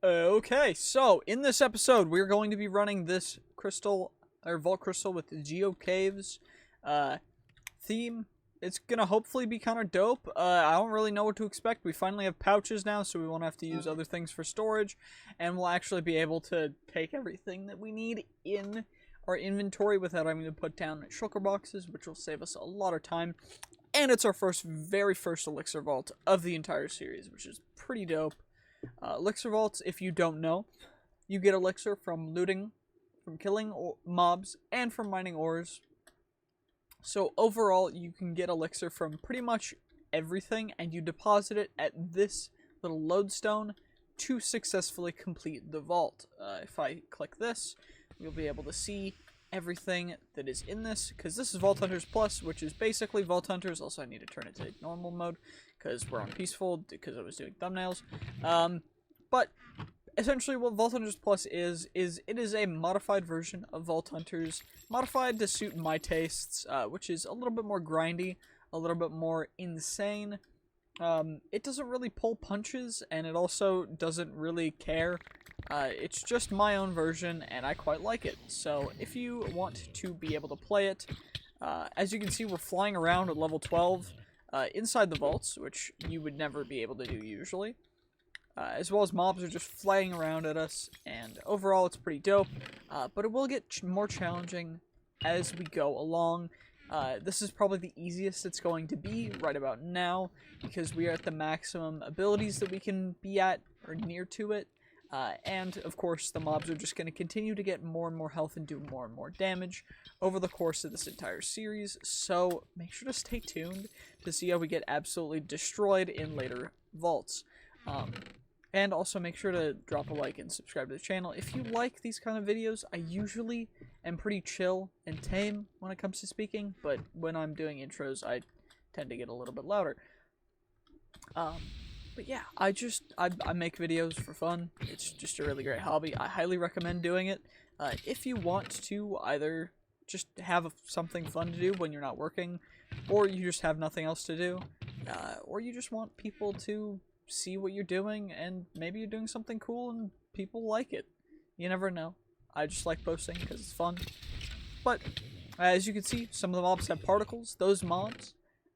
Okay, so in this episode, we're going to be running this crystal, or vault crystal with the Geode Caves theme. It's gonna hopefully be kind of dope. I don't really know what to expect. We finally have pouches now, so we won't have to use other things for storage, and we'll actually be able to take everything that we need in our inventory without having to put down shulker boxes, which will save us a lot of time. And it's our very first elixir vault of the entire series, which is pretty dope. Elixir vaults, if you don't know, you get elixir from looting, from killing mobs, and from mining ores. So overall, you can get elixir from pretty much everything, and you deposit it at this little lodestone to successfully complete the vault. If I click this, you'll be able to see everything that is in this, because this is Vault Hunters Plus, which is basically Vault Hunters. Also, I need to turn it to normal mode, because we're on peaceful, because I was doing thumbnails. But essentially what Vault Hunters Plus is it is a modified version of Vault Hunters, modified to suit my tastes, which is a little bit more grindy, a little bit more insane. It doesn't really pull punches, and it also doesn't really care. It's just my own version, and I quite like it. So if you want to be able to play it, as you can see, we're flying around at level 12 inside the vaults, which you would never be able to do usually. As well as mobs are just flying around at us, and overall it's pretty dope, but it will get more challenging as we go along. This is probably the easiest it's going to be right about now, because we are at the maximum abilities that we can be at, or near to it. And, of course, the mobs are just going to continue to get more and more health and do more and more damage over the course of this entire series, so make sure to stay tuned to see how we get absolutely destroyed in later vaults. And also make sure to drop a like and subscribe to the channel. If you like these kind of videos, I usually am pretty chill and tame when it comes to speaking, but when I'm doing intros, I tend to get a little bit louder. But yeah, I make videos for fun. It's just a really great hobby. I highly recommend doing it. If you want to either just have something fun to do when you're not working, or you just have nothing else to do, or you just want people to see what you're doing, and maybe you're doing something cool and people like it. You never know. I just like posting because it's fun. But as you can see, some of the mobs have particles. Those mobs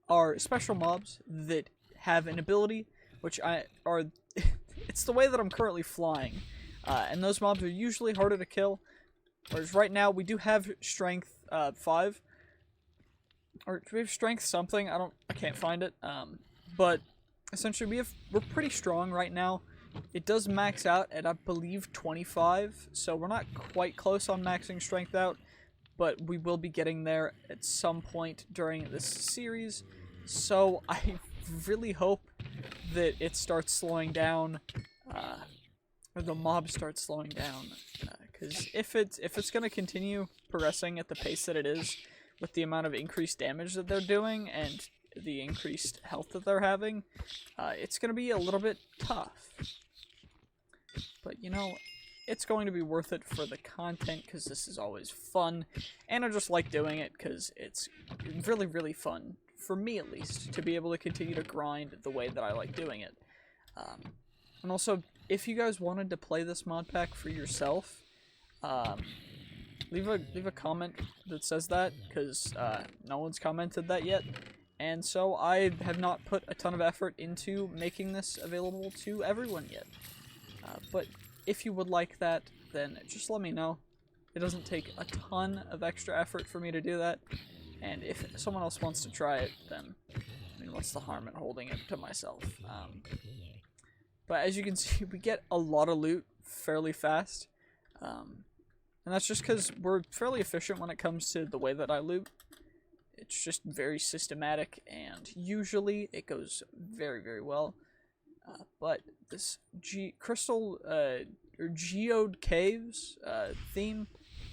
are special mobs that have an ability, which it's the way that I'm currently flying. And those mobs are usually harder to kill. Whereas right now we do have strength 5. Or do we have strength something? I can't find it. But essentially, we're pretty strong right now. It does max out at, I believe, 25, so we're not quite close on maxing strength out, but we will be getting there at some point during this series, so I really hope that it starts slowing down, or the mob starts slowing down, because if it's going to continue progressing at the pace that it is, with the amount of increased damage that they're doing, and the increased health that they're having, it's going to be a little bit tough. But, you know, it's going to be worth it for the content, because this is always fun, and I just like doing it because it's really, really fun, for me at least, to be able to continue to grind the way that I like doing it. And also, if you guys wanted to play this mod pack for yourself, leave a comment that says that, because no one's commented that yet. And so I have not put a ton of effort into making this available to everyone yet. But if you would like that, then just let me know. It doesn't take a ton of extra effort for me to do that. And if someone else wants to try it, then, I mean, what's the harm in holding it to myself? But as you can see, we get a lot of loot fairly fast. And that's just because we're fairly efficient when it comes to the way that I loot. It's just very systematic, and usually it goes very, very well. But this crystal or Geode Caves theme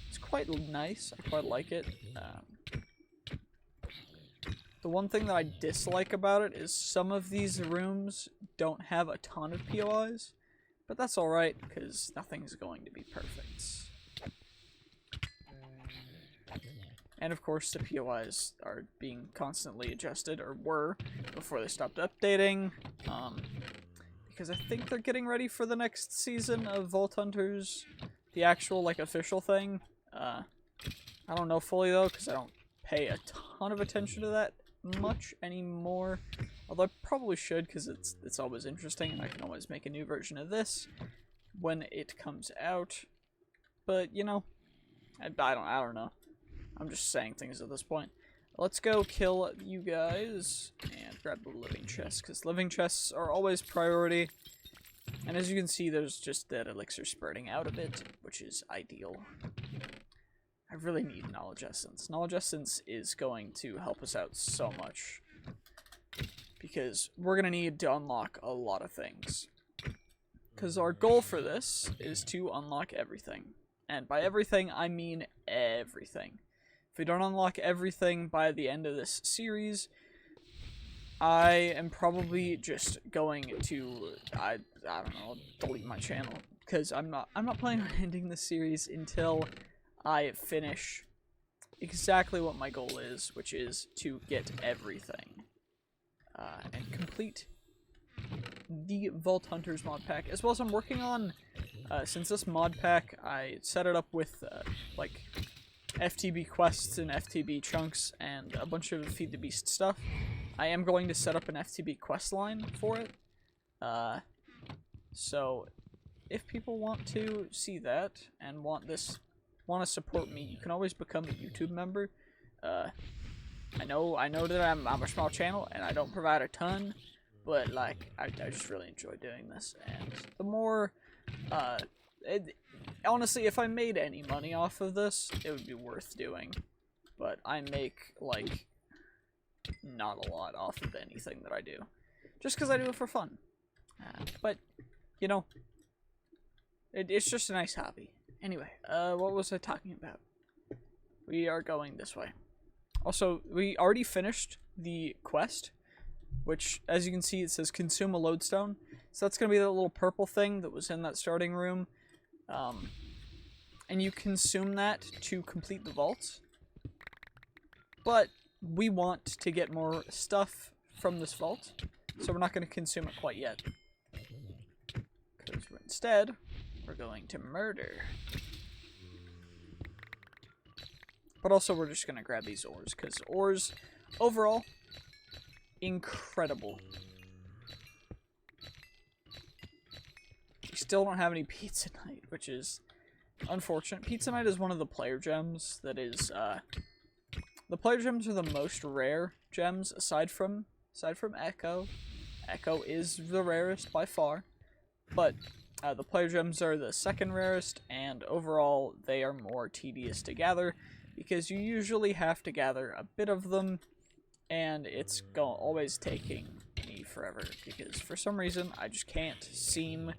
is quite nice. I quite like it. The one thing that I dislike about it is some of these rooms don't have a ton of POIs, but that's alright, because nothing's going to be perfect. And of course, the POIs are being constantly adjusted, or were, before they stopped updating, because I think they're getting ready for the next season of Vault Hunters, the actual, like, official thing. I don't know fully, though, because I don't pay a ton of attention to that much anymore. Although I probably should, because it's always interesting, and I can always make a new version of this when it comes out. But, you know, I don't know. I'm just saying things at this point. Let's go kill you guys and grab the living chest, because living chests are always priority. And as you can see, there's just that elixir spreading out of it, which is ideal. I really need knowledge essence. Knowledge essence is going to help us out so much, because we're going to need to unlock a lot of things. Because our goal for this is to unlock everything. And by everything, I mean everything. If we don't unlock everything by the end of this series, I am probably just going to, I don't know, delete my channel. Because I'm not planning on ending this series until I finish exactly what my goal is, which is to get everything. And complete the Vault Hunters mod pack, as well as I'm working on, since this mod pack, I set it up with, like, FTB quests and FTB chunks and a bunch of Feed the Beast stuff. I am going to set up an FTB quest line for it. So, if people want to see that and want to support me, you can always become a YouTube member. I know that I'm a small channel and I don't provide a ton, but like I just really enjoy doing this, and the more honestly, if I made any money off of this, it would be worth doing. But I make like not a lot off of anything that I do, just because I do it for fun. But you know, it's just a nice hobby. Anyway, what was I talking about? We are going this way. Also, we already finished the quest, which, as you can see, it says consume a lodestone. So that's going to be that little purple thing that was in that starting room. And you consume that to complete the vault. But we want to get more stuff from this vault, so we're not going to consume it quite yet. Because instead, we're going to murder. But also, we're just going to grab these ores, because ores, overall, incredible. We still don't have any Pizza Night, which is unfortunate. Pizza Night is one of the player gems that is, the player gems are the most rare gems, aside from Echo. Echo is the rarest by far, but the player gems are the second rarest, and overall, they are more tedious to gather, because you usually have to gather a bit of them, and it's always taking me forever, because for some reason I just can't seem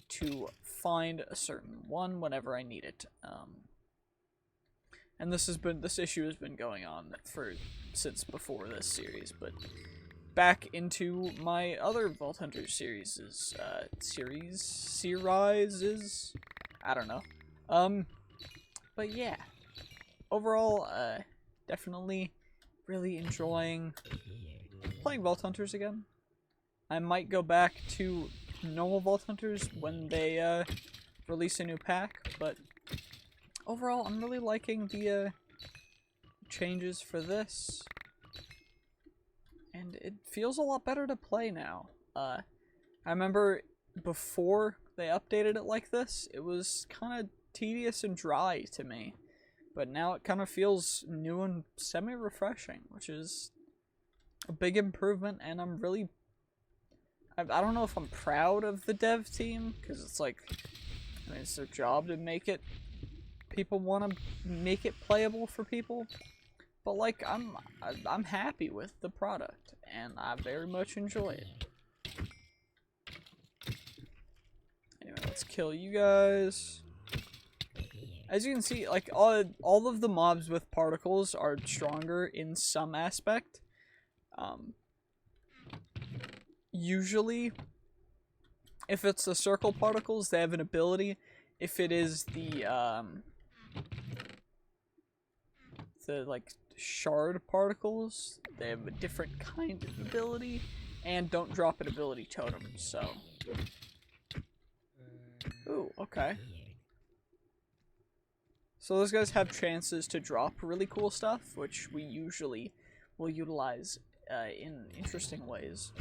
to find a certain one whenever I need it. And this issue has been going on since before this series, but back into my other Vault Hunters series, I don't know. But yeah. Overall, definitely really enjoying playing Vault Hunters again. I might go back to normal Vault Hunters when they release a new pack, but overall, I'm really liking the changes for this, and it feels a lot better to play now. I remember before they updated it like this, it was kind of tedious and dry to me. But now it kind of feels new and semi-refreshing, which is a big improvement, and I'm really... I don't know if I'm proud of the dev team, because it's like, I mean, it's their job to make it... People want to make it playable for people, but like, I'm happy with the product, and I very much enjoy it. Anyway, let's kill you guys. As you can see, like, all of the mobs with particles are stronger in some aspect. Usually, if it's the circle particles, they have an ability. If it is the like, shard particles, they have a different kind of ability, and don't drop an ability totem, so Ooh, okay. So those guys have chances to drop really cool stuff, which we usually will utilize in interesting ways.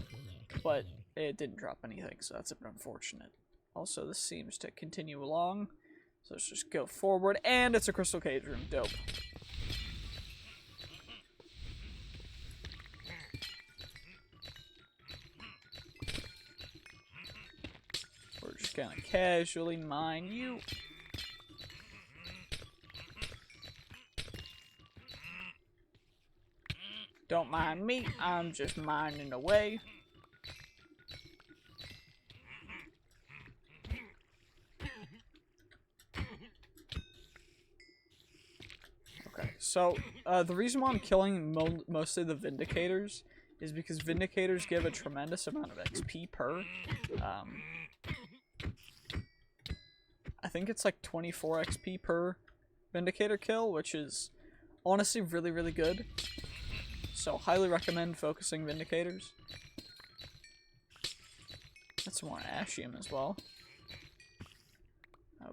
But it didn't drop anything, so that's a bit unfortunate. Also, this seems to continue along. So let's just go forward, and it's a crystal cage room. Dope. We're just gonna casually mine you. Don't mind me, I'm just mining away. Okay, so the reason why I'm killing mostly the Vindicators is because Vindicators give a tremendous amount of XP per. I think it's like 24 XP per Vindicator kill, which is honestly really, really good. So, highly recommend focusing Vindicators. That's some more Ashium as well.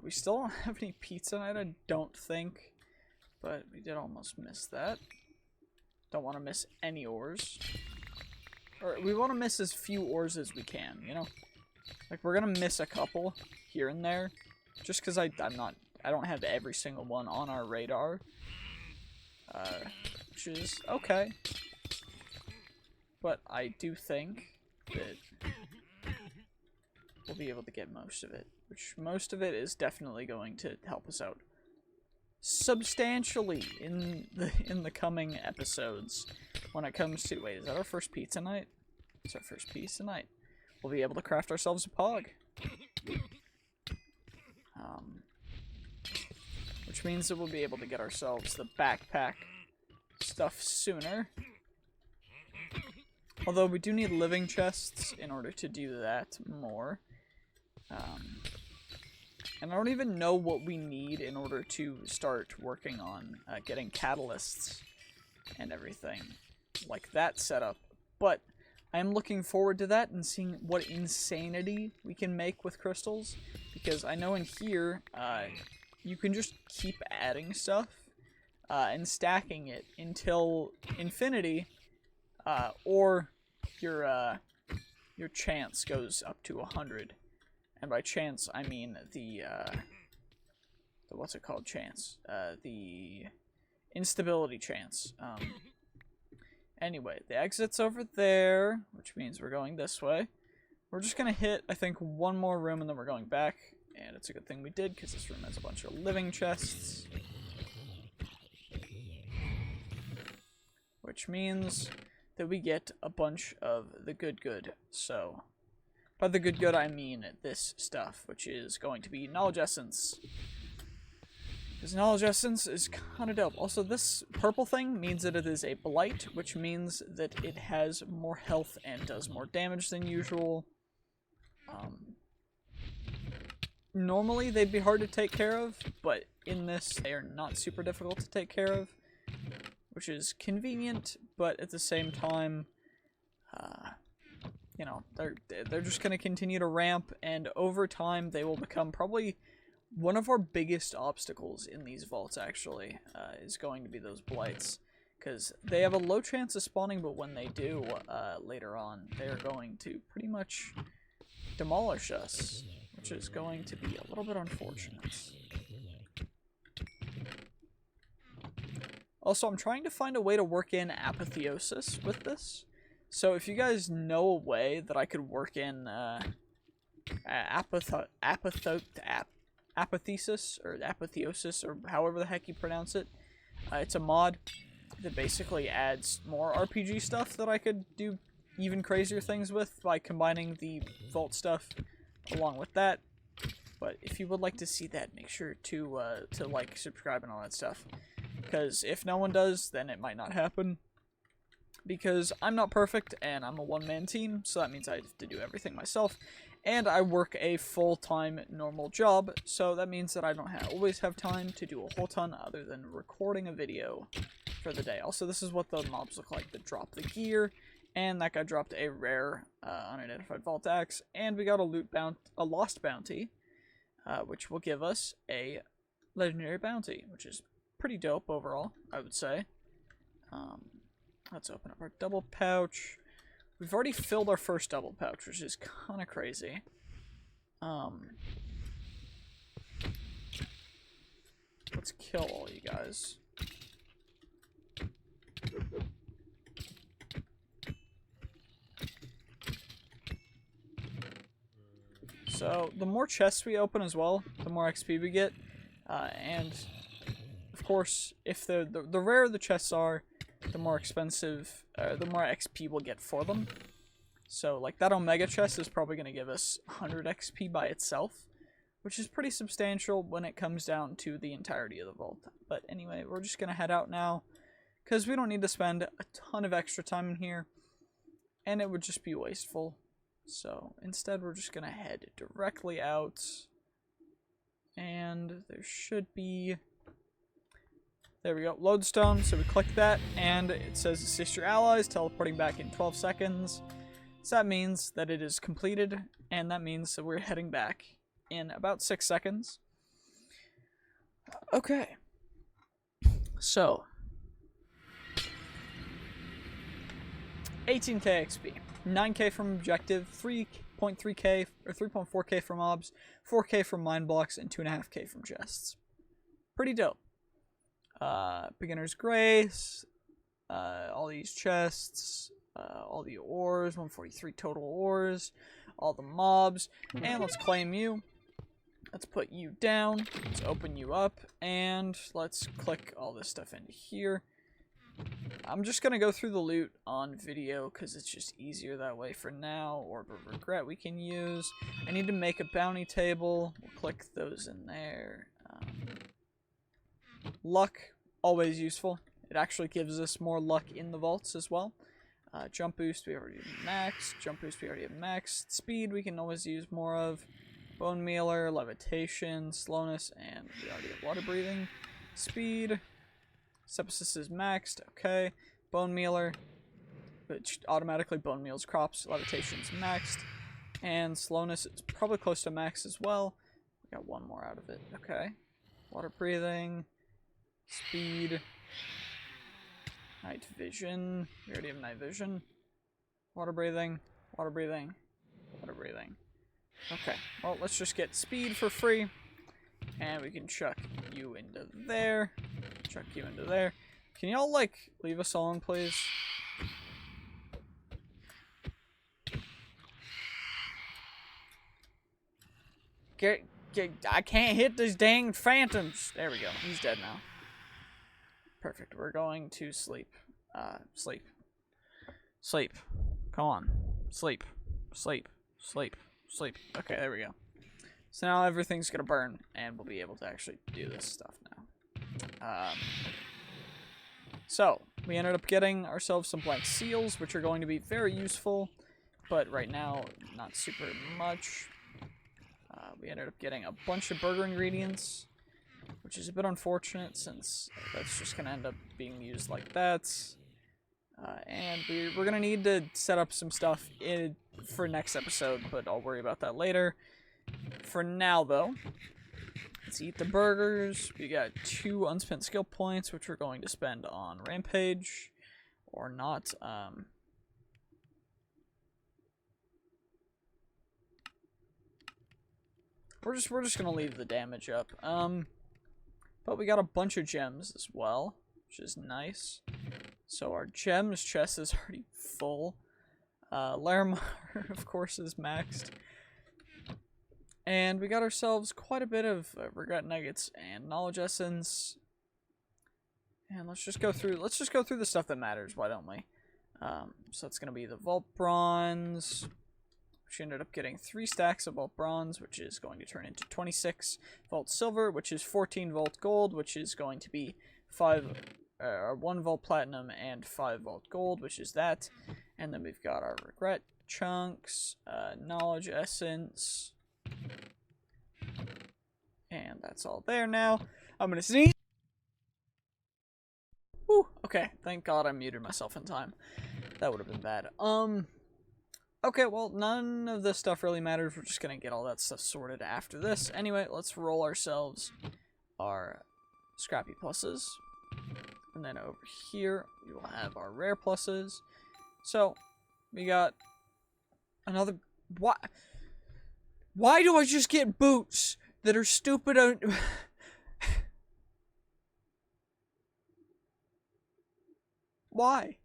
We still don't have any pizza night, I don't think. But we did almost miss that. Don't want to miss any ores. Or, we want to miss as few ores as we can, you know? Like, we're gonna miss a couple here and there. Just because I don't have every single one on our radar. Which is okay. But I do think that we'll be able to get most of it. Which most of it is definitely going to help us out substantially in the coming episodes when it comes to... Wait, is that our first pizza night? It's our first pizza night. We'll be able to craft ourselves a pog. Which means that we'll be able to get ourselves the backpack stuff sooner. Although we do need living chests in order to do that more. And I don't even know what we need in order to start working on getting catalysts and everything like that set up. But I am looking forward to that and seeing what insanity we can make with crystals. Because I know in here, you can just keep adding stuff and stacking it until infinity, or your chance goes up to 100. And by chance, I mean the what's it called? Chance. The instability chance. Anyway, the exit's over there, which means we're going this way. We're just gonna hit, I think, one more room and then we're going back. And it's a good thing we did, because this room has a bunch of living chests. Which means that we get a bunch of the good. So, by the good I mean this stuff, which is going to be Knowledge Essence. Because Knowledge Essence is kind of dope. Also, this purple thing means that it is a Blight, which means that it has more health and does more damage than usual. Normally, they'd be hard to take care of, but in this, they are not super difficult to take care of, which is convenient, but at the same time, you know, they're just going to continue to ramp, and over time, they will become probably one of our biggest obstacles in these vaults, actually, is going to be those Blights, because they have a low chance of spawning, but when they do, later on, they're going to pretty much demolish us. Which is going to be a little bit unfortunate. Also, I'm trying to find a way to work in apotheosis with this. So if you guys know a way that I could work in apotheosis, or apotheosis, or however the heck you pronounce it, it's a mod that basically adds more RPG stuff that I could do even crazier things with by combining the vault stuff along with that. But if you would like to see that, make sure to like, subscribe, and all that stuff. Because if no one does, then it might not happen. Because I'm not perfect, and I'm a one-man team, so that means I have to do everything myself. And I work a full-time normal job, so that means that I don't always have time to do a whole ton other than recording a video for the day. Also, this is what the mobs look like that drop the gear And that guy dropped a rare unidentified vault axe. And we got a lost bounty, which will give us a legendary bounty, which is pretty dope overall, I would say. Let's open up our double pouch. We've already filled our first double pouch, which is kind of crazy. Let's kill all you guys. So, the more chests we open as well, the more XP we get. And, of course, if the rarer the chests are, the more expensive, the more XP we'll get for them. So, like, that Omega chest is probably going to give us 100 XP by itself, which is pretty substantial when it comes down to the entirety of the vault. But anyway, we're just going to head out now, because we don't need to spend a ton of extra time in here, and it would just be wasteful. So, instead, we're just going to head directly out, and there should be... There we go, lodestone, so we click that, and it says assist your allies, teleporting back in 12 seconds. So that means that it is completed, and that means that we're heading back in about 6 seconds. Okay. So. 18k XP. 9k from objective, 3.3k, or 3.4k from mobs, 4k from mine blocks, and 2.5k from chests. Pretty dope. Beginner's Grace, all these chests, all the ores, 143 total ores, all the mobs, and let's claim you. Let's put you down, let's open you up, and let's click all this stuff into here. I'm just gonna go through the loot on video because it's just easier that way for now. Orb of Regret we can use. I need to make a bounty table. We'll click those in there. Luck, always useful. It actually gives us more luck in the vaults as well. Jump boost we already have maxed. Jump boost we already have maxed. Speed we can always use more of. Bone mealer, levitation, slowness, and we already have water breathing. Speed. Sepsis is maxed, okay. Bone mealer, which automatically bone meals crops. Levitation's maxed. And slowness is probably close to max as well. We got one more out of it, okay. Water breathing. Speed. Night vision. We already have night vision. Water breathing. Water breathing. Water breathing. Okay, well, let's just get speed for free. And we can chuck you into there. Chuck you into there. Can y'all, like, leave us alone, please? I can't hit these dang phantoms. There we go. He's dead now. Perfect. We're going to sleep. Sleep. Sleep. Come on. Sleep. Sleep. Sleep. Sleep. Okay, there we go. So now everything's gonna burn, and we'll be able to actually do this stuff now. So, we ended up getting ourselves some blank seals, which are going to be very useful, but right now, not super much. We ended up getting a bunch of burger ingredients, which is a bit unfortunate, since that's just gonna end up being used like that. And we're gonna need to set up some stuff for next episode, but I'll worry about that later. For now, though, let's eat the burgers. We got 2 unspent skill points, which we're going to spend on Rampage, or not. We're just gonna leave the damage up. But we got a bunch of gems as well, which is nice. So our gems chest is already full. Larimar, of course, is maxed. And we got ourselves quite a bit of regret nuggets and knowledge essence. And let's just go through the stuff that matters, why don't we? So it's gonna be the Vault Bronze. She ended up getting 3 stacks of Vault Bronze, which is going to turn into 26 Vault Silver, which is 14 Vault Gold, which is going to be 1 Vault Platinum and 5 Vault Gold, which is that. And then we've got our regret chunks, knowledge essence, and that's all there now. I'm gonna sneeze. Whew, okay, thank God I muted myself in time. That would have been bad. Okay, well, none of this stuff really matters. We're just gonna get all that stuff sorted after this. Anyway, let's roll ourselves our scrappy pluses. And then over here, we will have our rare pluses. So, we got another... Why do I just get boots that are stupid? Why?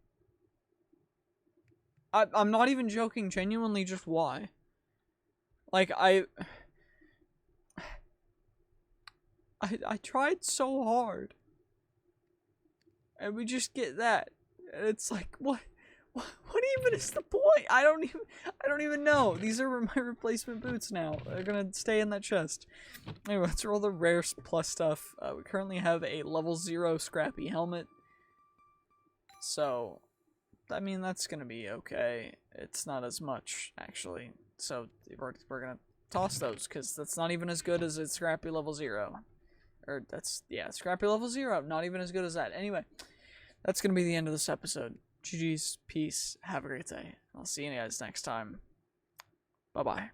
I'm not even joking. Genuinely, just why? Like, I tried so hard. And we just get that. And it's like, what even is the point? I don't even know. These are my replacement boots now. They're gonna stay in that chest. Anyway, let's roll the rare plus stuff. We currently have a level 0 scrappy helmet. So, I mean, that's gonna be okay. It's not as much, actually. So, we're gonna toss those, because that's not even as good as a scrappy level 0. Or, yeah, scrappy level 0. Not even as good as that. Anyway, that's gonna be the end of this episode. GG's, peace, have a great day. I'll see you guys next time. Bye-bye.